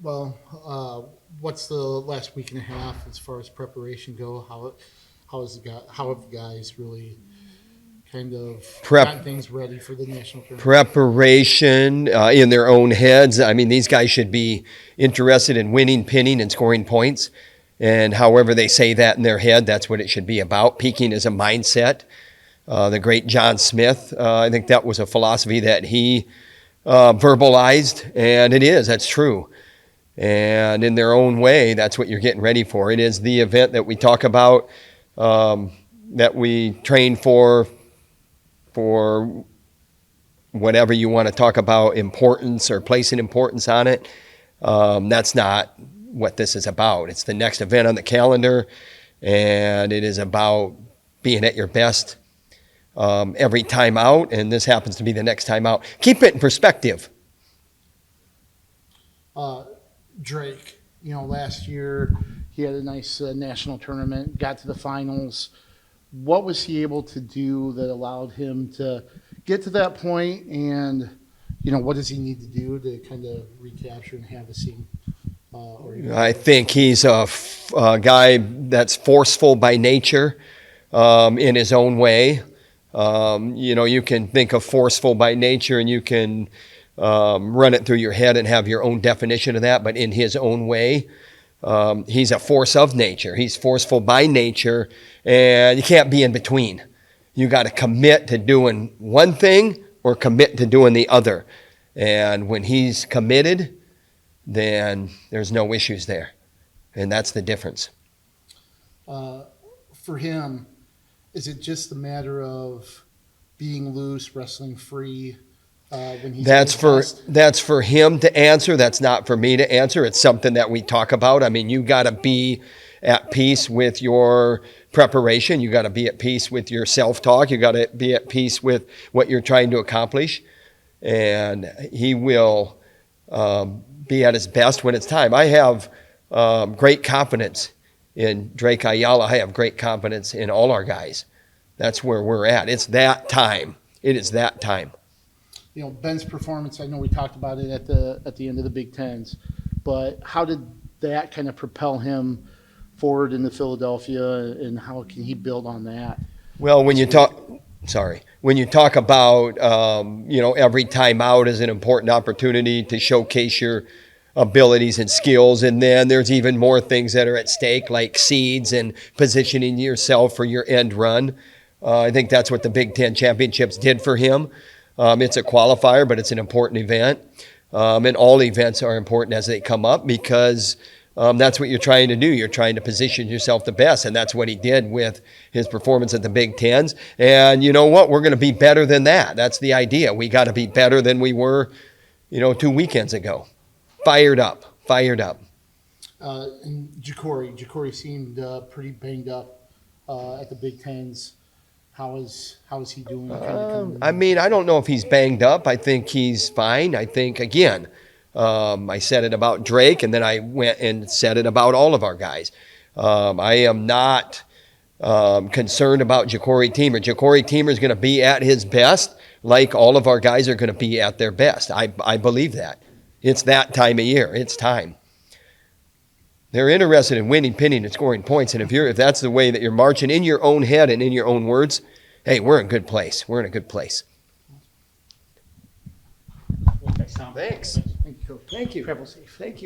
Well, what's the last week and a half as far as preparation go? How have the guys really kind of gotten things ready for the national tournament? Preparation in their own heads. I mean, these guys should be interested in winning, pinning, and scoring points. And however they say that in their head, that's what it should be about. Peaking is a mindset. The great John Smith, I think that was a philosophy that he verbalized, and that's true. And in their own way, that's what you're getting ready for. It is the event that we talk about, that we train for whatever you want to talk about, importance or placing importance on it. That's not what this is about. It's the next event on the calendar, and it is about being at your best every time out, and this happens to be the next time out. Keep it in perspective. Drake, last year he had a nice national tournament, got to the finals. What was he able to do that allowed him to get to that point? And, what does he need to do to kind of recapture and have the same? I think he's a guy that's forceful by nature in his own way. You can think of forceful by nature and you can run it through your head and have your own definition of that, but in his own way, he's a force of nature. He's forceful by nature, and you can't be in between. You got to commit to doing one thing or commit to doing the other. And when he's committed, then there's no issues there. And that's the difference. For him, is it just a matter of being loose, wrestling free? When he's that's for him to answer. That's not for me to answer. It's something that we talk about. I mean, you got to be at peace with your preparation. You got to be at peace with your self-talk. You got to be at peace with what you're trying to accomplish. And he will be at his best when it's time. I have great confidence in Drake Ayala. I have great confidence in all our guys. That's where we're at. It's that time. It is that time. Ben's performance, I know we talked about it at the end of the Big Tens, but how did that kind of propel him forward into Philadelphia, and how can he build on that? Well, when you talk about, every time out is an important opportunity to showcase your abilities and skills, and then there's even more things that are at stake, like seeds and positioning yourself for your end run. I think that's what the Big Ten championships did for him. It's a qualifier, but it's an important event. And all events are important as they come up because that's what you're trying to do. You're trying to position yourself the best, and that's what he did with his performance at the Big Tens. And you know what? We're going to be better than that. That's the idea. We got to be better than we were, 2 weekends ago. Fired up. And Ja'Cory seemed pretty banged up at the Big Tens. How is he doing? I don't know if he's banged up. I think he's fine. I think, again, I said it about Drake, and then I went and said it about all of our guys. I am not concerned about Ja'Cory Teamer. Ja'Cory Teamer is going to be at his best, like all of our guys are going to be at their best. I believe that. It's that time of year. It's time. They're interested in winning, pinning, and scoring points. And if that's the way that you're marching in your own head and in your own words, hey, we're in a good place. We're in a good place. Thanks, Tom. Thanks. Thank you, Coach. Thank you. Travel safe. Thank you.